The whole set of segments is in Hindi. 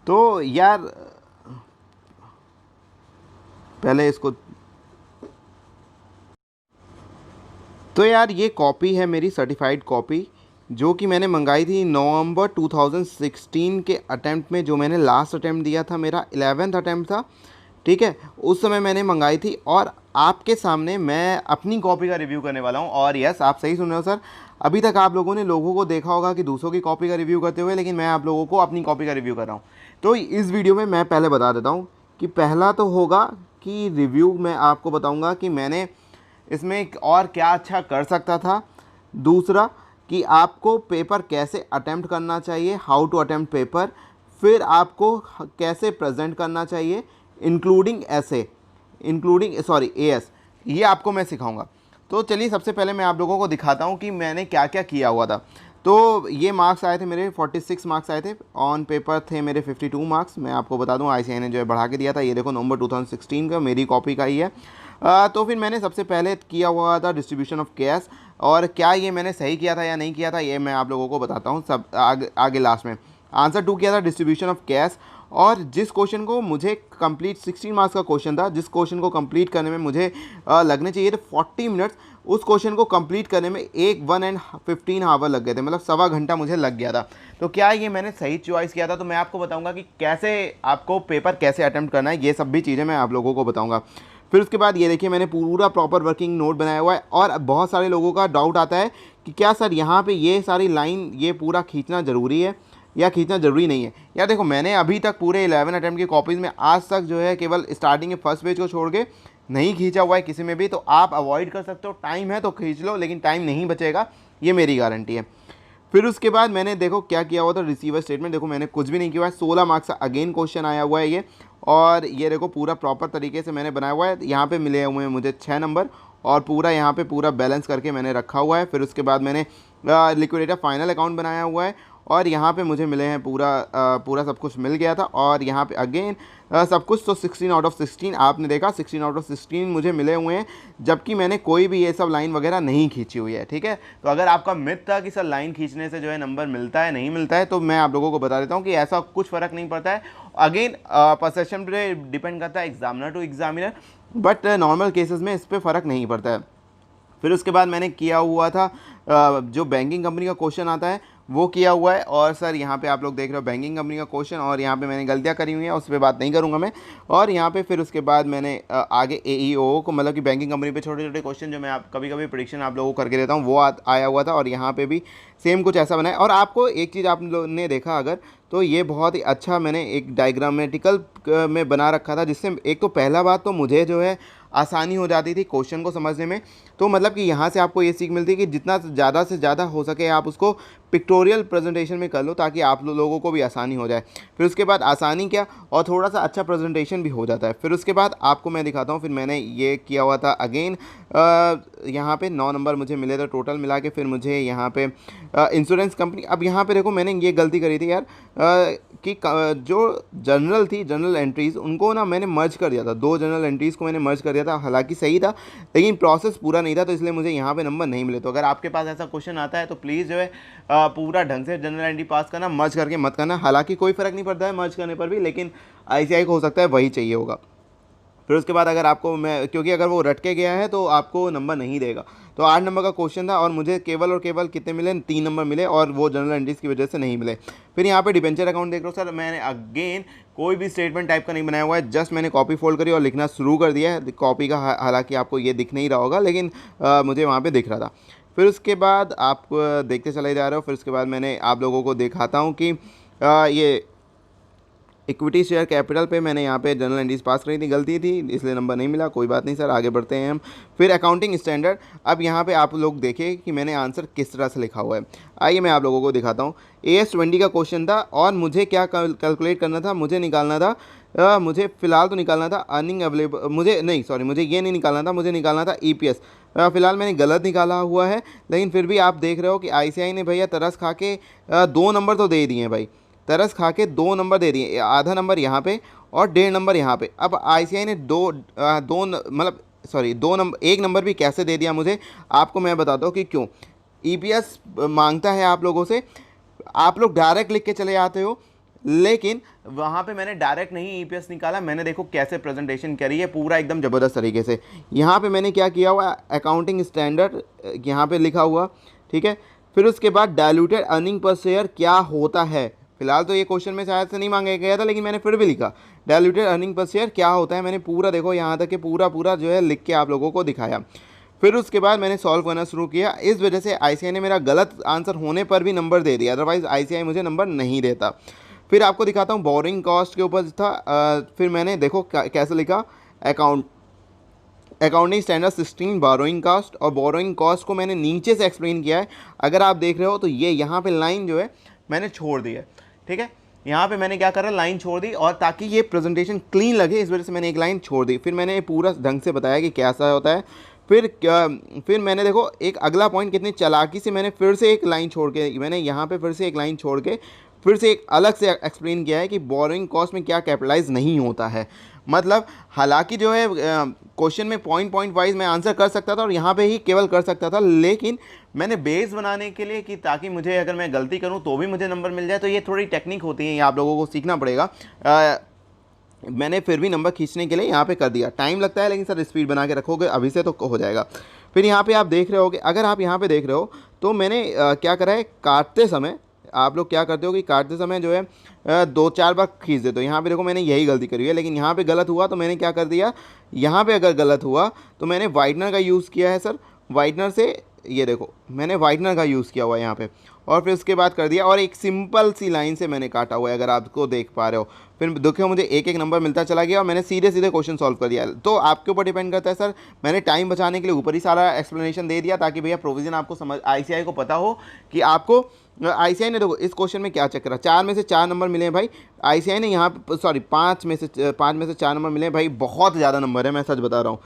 तो यार पहले इसको, तो यार ये कॉपी है मेरी सर्टिफाइड कॉपी, जो कि मैंने मंगाई थी नवंबर 2016 के अटेम्प्ट में। जो मैंने लास्ट अटेम्प्ट दिया था, मेरा 11th अटेम्प्ट था, ठीक है, उस समय मैंने मंगाई थी। और आपके सामने मैं अपनी कॉपी का रिव्यू करने वाला हूँ। और यस, आप सही सुन रहे हो सर, अभी तक आप लोगों ने लोगों को देखा होगा कि दूसरों की कॉपी का रिव्यू करते हुए, लेकिन मैं आप लोगों को अपनी कॉपी का रिव्यू कर रहा हूँ। तो इस वीडियो में मैं पहले बता देता हूँ कि पहला तो होगा कि रिव्यू में आपको बताऊँगा कि मैंने इसमें और क्या अच्छा कर सकता था। दूसरा कि आपको पेपर कैसे अटेम्प्ट करना चाहिए, हाउ टू अटेम्प्ट पेपर, फिर आपको कैसे प्रेजेंट करना चाहिए, इंक्लूडिंग ऐसे, इंक्लूडिंग सॉरी एएस, ये आपको मैं सिखाऊंगा। तो चलिए सबसे पहले मैं आप लोगों को दिखाता हूँ कि मैंने क्या क्या किया हुआ था। तो ये मार्क्स आए थे मेरे, 46 मार्क्स आए थे। ऑन पेपर थे मेरे 52 मार्क्स। मैं आपको बता दूं आईसीआई ने जो है बढ़ा के दिया था। ये देखो नवंबर 2016 का, मेरी कॉपी का ही है। तो फिर मैंने सबसे पहले किया हुआ था डिस्ट्रीब्यूशन ऑफ कैश। और क्या ये मैंने सही किया था या नहीं किया था, ये मैं आप लोगों को बताता हूँ सब आगे लास्ट में। आंसर 2 किया था डिस्ट्रीब्यूशन ऑफ कैश। और जिस क्वेश्चन को मुझे कंप्लीट, 16 मार्क्स का क्वेश्चन था, जिस क्वेश्चन को कंप्लीट करने में मुझे लगने चाहिए थे 40 मिनट्स, उस क्वेश्चन को कंप्लीट करने में 1 and 15 आवर लग गए थे, मतलब सवा घंटा मुझे लग गया था। तो क्या ये मैंने सही चॉइस किया था? तो मैं आपको बताऊंगा कि कैसे आपको पेपर कैसे अटेम्प्ट करना है, ये सब भी चीज़ें मैं आप लोगों को बताऊंगा। फिर उसके बाद ये देखिए मैंने पूरा प्रॉपर वर्किंग नोट बनाया हुआ है। और बहुत सारे लोगों का डाउट आता है कि क्या सर यहाँ पे ये सारी लाइन ये पूरा खींचना ज़रूरी है या खींचना ज़रूरी नहीं है। यार देखो, मैंने अभी तक पूरे 11 अटेम्प्ट की कॉपीज़ में आज तक जो है केवल स्टार्टिंग के फर्स्ट पेज को छोड़ के नहीं खींचा हुआ है किसी में भी। तो आप अवॉइड कर सकते हो, टाइम है तो खींच लो, लेकिन टाइम नहीं बचेगा, ये मेरी गारंटी है। फिर उसके बाद मैंने देखो क्या किया हुआ था, रिसीवर स्टेटमेंट। देखो मैंने कुछ भी नहीं किया हुआ है। 16 मार्क्स का अगेन क्वेश्चन आया हुआ है ये। और ये देखो पूरा प्रॉपर तरीके से मैंने बनाया हुआ है। यहाँ पे मिले हुए हैं मुझे 6 नंबर, और पूरा यहाँ पे पूरा बैलेंस करके मैंने रखा हुआ है। फिर उसके बाद मैंने लिक्विडेटर फाइनल अकाउंट बनाया हुआ है। और यहाँ पे मुझे मिले हैं पूरा सब कुछ मिल गया था। और यहाँ पे अगेन सब कुछ, तो 16 आउट ऑफ 16 आपने देखा, 16 आउट ऑफ 16 मुझे मिले हुए हैं, जबकि मैंने कोई भी ये सब लाइन वगैरह नहीं खींची हुई है, ठीक है। तो अगर आपका मिथ था कि सर लाइन खींचने से जो है नंबर मिलता है नहीं मिलता है, तो मैं आप लोगों को बता देता हूँ कि ऐसा कुछ फ़र्क नहीं पड़ता है। अगेन परसेप्शन पे डिपेंड करता है, examiner to examiner, but normal cases में इस पर फ़र्क नहीं पड़ता है। फिर उसके बाद मैंने किया हुआ था जो बैंकिंग कंपनी का क्वेश्चन आता है वो किया हुआ है। और सर यहाँ पे आप लोग देख रहे हो बैंकिंग कंपनी का क्वेश्चन, और यहाँ पे मैंने गलतियाँ करी हुई हैं, उस पर बात नहीं करूँगा मैं। और यहाँ पे फिर उसके बाद मैंने आगे AEO को, मतलब कि बैंकिंग कंपनी पे छोटे छोटे क्वेश्चन जो मैं आप कभी कभी प्रेडिक्शन आप लोगों को करके देता हूँ, वो आया हुआ था। और यहाँ पे भी सेम कुछ ऐसा बनाया। और आपको एक चीज़ आप लोगों ने देखा अगर, तो ये बहुत ही अच्छा मैंने एक डायग्रामेटिकल में बना रखा था, जिससे एक तो पहला बात तो मुझे जो है आसानी हो जाती थी क्वेश्चन को समझने में। तो मतलब कि यहाँ से आपको ये सीख मिलती है कि जितना ज़्यादा से ज़्यादा हो सके आप उसको पिक्टोरियल प्रेजेंटेशन में कर लो, ताकि आप लोगों को भी आसानी हो जाए। फिर उसके बाद आसानी क्या, और थोड़ा सा अच्छा प्रेजेंटेशन भी हो जाता है। फिर उसके बाद आपको मैं दिखाता हूँ, फिर मैंने ये किया हुआ था अगेन, यहाँ पे 9 नंबर मुझे मिले थे टोटल मिला के। फिर मुझे यहाँ पे इंश्योरेंस कंपनी, अब यहाँ पे देखो मैंने ये गलती करी थी यार, कि जो जनरल थी, जनरल एंट्रीज़, उनको ना मैंने मर्ज कर दिया था, 2 जनरल एंट्रीज़ को मैंने मर्ज कर दिया था। हालांकि सही था, लेकिन प्रोसेस पूरा नहीं था, तो इसलिए मुझे यहाँ पे नंबर नहीं मिले। तो अगर आपके पास ऐसा क्वेश्चन आता है तो प्लीज़ जो है पूरा ढंग से जनरल एंट्री पास करना, मर्ज करके मत करना। हालांकि कोई फ़र्क नहीं पड़ता है मर्ज करने पर भी, लेकिन आईसीआई को हो सकता है वही चाहिए होगा। फिर उसके बाद अगर आपको मैं, क्योंकि अगर वो रट के गया है तो आपको नंबर नहीं देगा। तो 8 नंबर का क्वेश्चन था, और मुझे केवल और केवल कितने मिले, 3 नंबर मिले, और वो जनरल एंट्रीज की वजह से नहीं मिले। फिर यहाँ पे डिबेंचर अकाउंट देख रहे हो सर, मैंने अगेन कोई भी स्टेटमेंट टाइप का नहीं बनाया हुआ है, जस्ट मैंने कॉपी फोल्ड करी और लिखना शुरू कर दिया है कॉपी का। हालांकि आपको ये दिख नहीं रहा होगा, लेकिन मुझे वहाँ पर दिख रहा था। फिर उसके बाद आप देखते चले जा रहे हो। फिर उसके बाद मैंने आप लोगों को दिखाता हूँ कि ये इक्विटी शेयर कैपिटल पे मैंने यहाँ पे जनरल एंट्रीज पास करी थी, गलती थी, इसलिए नंबर नहीं मिला। कोई बात नहीं सर, आगे बढ़ते हैं हम। फिर अकाउंटिंग स्टैंडर्ड, अब यहाँ पे आप लोग देखिए कि मैंने आंसर किस तरह से लिखा हुआ है। आइए मैं आप लोगों को दिखाता हूँ। AS20 का क्वेश्चन था, और मुझे क्या कैलकुलेट करना था, मुझे निकालना था, मुझे फ़िलहाल तो निकालना था अर्निंग अवेलेबल, मुझे नहीं, सॉरी, मुझे ये नहीं निकालना था, मुझे निकालना था EPS। फ़िलहाल मैंने गलत निकाला हुआ है, लेकिन फिर भी आप देख रहे हो कि ICI ने भैया तरस खा के 2 नंबर तो दे दिए हैं भाई, तरस खा के 2 नंबर दे दिए, आधा नंबर यहाँ पे और 1.5 नंबर यहाँ पे। अब आईसीआई ने मतलब सॉरी 2 नंबर, 1 नंबर भी कैसे दे दिया मुझे, आपको मैं बताता हूँ कि क्यों। ईपीएस मांगता है आप लोगों से, आप लोग डायरेक्ट लिख के चले आते हो, लेकिन वहाँ पे मैंने डायरेक्ट नहीं ईपीएस निकाला, मैंने देखो कैसे प्रेजेंटेशन करी है पूरा एकदम ज़बरदस्त तरीके से। यहाँ पे मैंने क्या किया हुआ, अकाउंटिंग स्टैंडर्ड यहाँ पे लिखा हुआ, ठीक है। फिर उसके बाद डायलूटेड अर्निंग पर शेयर क्या होता है, फिलहाल तो ये क्वेश्चन में शायद से नहीं मांगा गया था, लेकिन मैंने फिर भी लिखा डायलूटेड अर्निंग पर शेयर क्या होता है। मैंने पूरा देखो यहाँ तक कि पूरा जो है लिख के आप लोगों को दिखाया। फिर उसके बाद मैंने सॉल्व करना शुरू किया। इस वजह से आईसीआई ने मेरा गलत आंसर होने पर भी नंबर दे दिया, अदरवाइज़ आईसीआई मुझे नंबर नहीं देता। फिर आपको दिखाता हूँ बोरिंग कॉस्ट के ऊपर था। फिर मैंने देखो कैसे लिखा, अकाउंटिंग स्टैंडर्ड 16 बोरोइंग कॉस्ट, और बोरोइंग कॉस्ट को मैंने नीचे से एक्सप्लेन किया है। अगर आप देख रहे हो तो ये यहाँ पे लाइन जो है मैंने छोड़ दी है, ठीक है। यहाँ पे मैंने क्या करा, लाइन छोड़ दी, और ताकि ये प्रेजेंटेशन क्लीन लगे इस वजह से मैंने एक लाइन छोड़ दी। फिर मैंने पूरा ढंग से बताया कि कैसा होता है। फिर मैंने देखो एक अगला पॉइंट कितनी चालाकी से मैंने फिर से एक लाइन छोड़ के, मैंने यहाँ पे फिर से एक लाइन छोड़ के फिर से एक अलग से एक्सप्लेन किया है कि बोरोइंग कॉस्ट में क्या कैपिटलाइज नहीं होता है। मतलब हालांकि जो है क्वेश्चन में पॉइंट वाइज मैं आंसर कर सकता था और यहाँ पे ही केवल कर सकता था, लेकिन मैंने बेस बनाने के लिए कि ताकि मुझे अगर मैं गलती करूँ तो भी मुझे नंबर मिल जाए, तो ये थोड़ी टेक्निक होती है, ये आप लोगों को सीखना पड़ेगा। मैंने फिर भी नंबर खींचने के लिए यहाँ पे कर दिया। टाइम लगता है लेकिन सर स्पीड बना के रखोगे अभी से तो हो जाएगा। फिर यहाँ पे आप देख रहे होगे, अगर आप यहाँ पे देख रहे हो तो मैंने क्या करा है, काटते समय आप लोग क्या करते हो कि काटते समय जो है 2-4 बार खींच देते हो। यहाँ पे देखो मैंने यही गलती करी है, लेकिन यहाँ पे गलत हुआ तो मैंने क्या कर दिया, यहाँ पे अगर गलत हुआ तो मैंने वाइटनर का यूज़ किया है सर। वाइटनर से ये देखो मैंने वाइटनर का यूज़ किया हुआ है यहाँ पे, और फिर उसके बाद कर दिया, और एक सिंपल सी लाइन से मैंने काटा हुआ है, अगर आपको देख पा रहे हो। फिर देखो मुझे एक एक नंबर मिलता चला गया और मैंने सीधे सीधे क्वेश्चन सॉल्व कर दिया। तो आपके ऊपर डिपेंड करता है सर, मैंने टाइम बचाने के लिए ऊपर ही सारा एक्सप्लेनेशन दे दिया ताकि भैया प्रोविजन आपको समझ, आईसीआई को पता हो कि आपको, आईसीआई ने देखो इस क्वेश्चन में क्या चेक करा, 4 में से 4 नंबर मिले हैं भाई आईसीआई ने यहाँ पे, सॉरी 5 में से 4 नंबर मिले हैं भाई, बहुत ज़्यादा नंबर है, मैं सच बता रहा हूँ।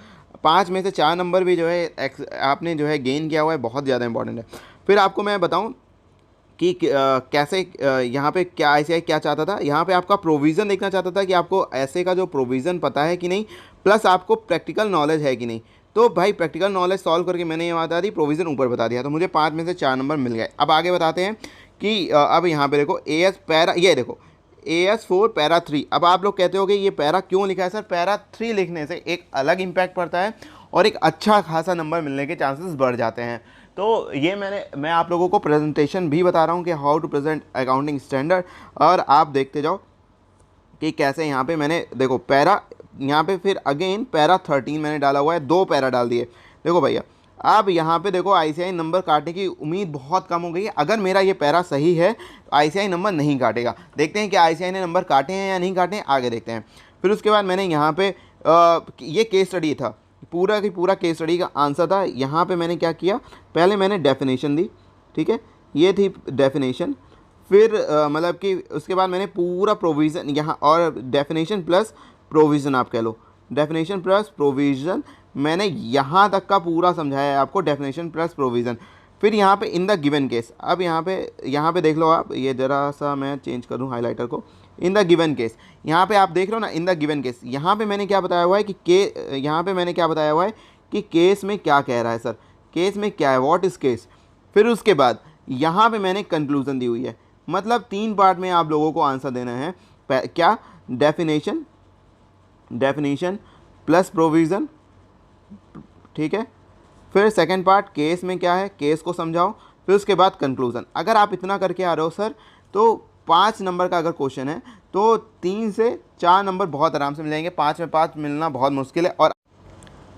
5 में से 4 नंबर भी जो है आपने जो है गेन किया हुआ है, बहुत ज़्यादा इंपॉर्टेंट है। फिर आपको मैं बताऊँ कि कैसे यहाँ पे क्या आईसीआई क्या चाहता था, यहाँ पे आपका प्रोविज़न देखना चाहता था कि आपको ऐसे का जो प्रोविज़न पता है कि नहीं, प्लस आपको प्रैक्टिकल नॉलेज है कि नहीं। तो भाई प्रैक्टिकल नॉलेज सॉल्व करके मैंने ये बता दी, प्रोविज़न ऊपर बता दिया, तो मुझे 5 में से 4 नंबर मिल गए। अब आगे बताते हैं कि अब यहाँ पे देखो AS पैरा, ये देखो AS4 पैरा 3। अब आप लोग कहते हो कि ये पैरा क्यों लिखा है सर, पैरा 3 लिखने से एक अलग इम्पैक्ट पड़ता है और एक अच्छा खासा नंबर मिलने के चांसेस बढ़ जाते हैं। तो ये मैं आप लोगों को प्रेजेंटेशन भी बता रहा हूँ कि how to present accounting standard, और आप देखते जाओ कि कैसे यहाँ पे मैंने देखो पैरा, यहाँ पे फिर अगेन पैरा 13 मैंने डाला हुआ है, 2 पैरा डाल दिए। देखो भैया अब यहाँ पे देखो आईसीआई नंबर काटने की उम्मीद बहुत कम हो गई है। अगर मेरा ये पैरा सही है तो आईसीआई नंबर नहीं काटेगा। देखते हैं कि आईसीआई ने नंबर काटे हैं या नहीं काटे हैं, आगे देखते हैं। फिर उसके बाद मैंने यहाँ पे ये केस स्टडी था, पूरा की पूरा केस स्टडी का आंसर था। यहाँ पे मैंने क्या किया, पहले मैंने डेफिनेशन दी, ठीक है, ये थी डेफिनेशन। फिर मतलब कि उसके बाद मैंने पूरा प्रोविज़न यहाँ, और डेफिनेशन प्लस प्रोविज़न आप कह लो, डेफिनेशन प्लस प्रोविज़न मैंने यहाँ तक का पूरा समझाया है आपको, डेफिनेशन प्लस प्रोविज़न। फिर यहाँ पे इन द गिवन केस, अब यहाँ पे देख लो आप, ये ज़रा सा मैं चेंज कर दूँ हाइलाइटर को, इन द गिवन केस। यहाँ पे आप देख रहे हो ना, इन द गिवन केस, यहाँ पे मैंने क्या बताया हुआ है कि यहाँ पे मैंने क्या बताया हुआ है कि केस में क्या कह रहा है सर, केस में क्या है, व्हाट इज़ केस। फिर उसके बाद यहाँ पे मैंने कंक्लूज़न दी हुई है, मतलब 3 पार्ट में आप लोगों को आंसर देना है। क्या, डेफिनेशन प्लस प्रोविज़न, ठीक है। फिर सेकंड पार्ट केस में क्या है, केस को समझाओ, फिर उसके बाद कंक्लूज़न। अगर आप इतना करके आ रहे हो सर, तो 5 नंबर का अगर क्वेश्चन है तो 3 से 4 नंबर बहुत आराम से मिल जाएंगे, 5 में 5 मिलना बहुत मुश्किल है। और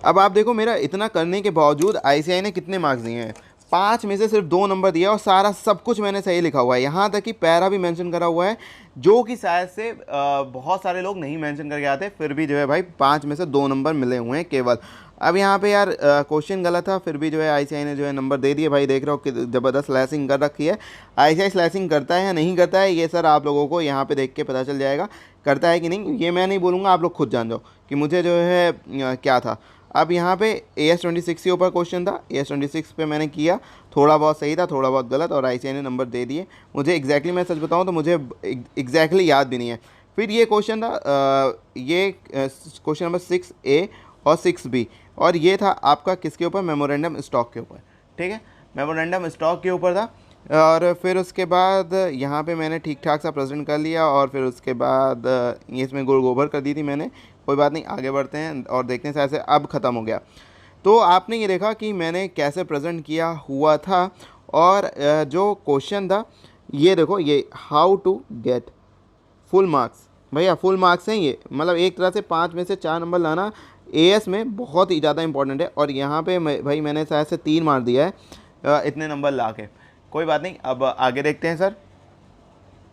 अब आप देखो मेरा इतना करने के बावजूद आईसीआई ने कितने मार्क्स दिए हैं, 5 में से सिर्फ 2 नंबर दिया, और सारा सब कुछ मैंने सही लिखा हुआ है, यहाँ तक कि पैरा भी मेंशन करा हुआ है, जो कि शायद से बहुत सारे लोग नहीं मेंशन करके आते, फिर भी जो है भाई 5 में से 2 नंबर मिले हुए हैं केवल। अब यहाँ पे यार क्वेश्चन गलत था, फिर भी जो है आईसीआई ने जो है नंबर दे दिए भाई। देख रहे हो कि ज़बरदस्त स्लैशिंग कर रखी है। आईसीआई स्लैशिंग करता है या नहीं करता है, ये सर आप लोगों को यहाँ पे देख के पता चल जाएगा, करता है कि नहीं ये मैं नहीं बोलूँगा, आप लोग खुद जान जाओ कि मुझे जो है क्या था। अब यहाँ पे AS26 के ऊपर क्वेश्चन था, AS26 पे मैंने किया, थोड़ा बहुत सही था, थोड़ा बहुत गलत, और आईसीआई ने नंबर दे दिए मुझे। एग्जैक्टली मैं सच बताऊँ तो मुझे एग्जैक्टली याद भी नहीं है। फिर ये क्वेश्चन था, ये क्वेश्चन नंबर 6A और 6B, और ये था आपका किसके ऊपर, मेमोरेंडम स्टॉक के ऊपर, ठीक है, मेमोरेंडम स्टॉक के ऊपर था। और फिर उसके बाद यहाँ पे मैंने ठीक ठाक सा प्रेजेंट कर लिया और फिर उसके बाद ये इसमें गोल गोबर कर दी थी मैंने। कोई बात नहीं, आगे बढ़ते हैं और देखते हैं शायद से अब ख़त्म हो गया। तो आपने ये देखा कि मैंने कैसे प्रेजेंट किया हुआ था। और जो क्वेश्चन था ये देखो, ये how to get full marks. भैया फुल मार्क्स हैं ये, मतलब एक तरह से 5 में से 4 नंबर लाना एएस में बहुत ही ज़्यादा इंपॉर्टेंट है। और यहाँ पे भाई मैंने शायद से 3 मार दिया है इतने नंबर ला के। कोई बात नहीं, अब आगे देखते हैं सर।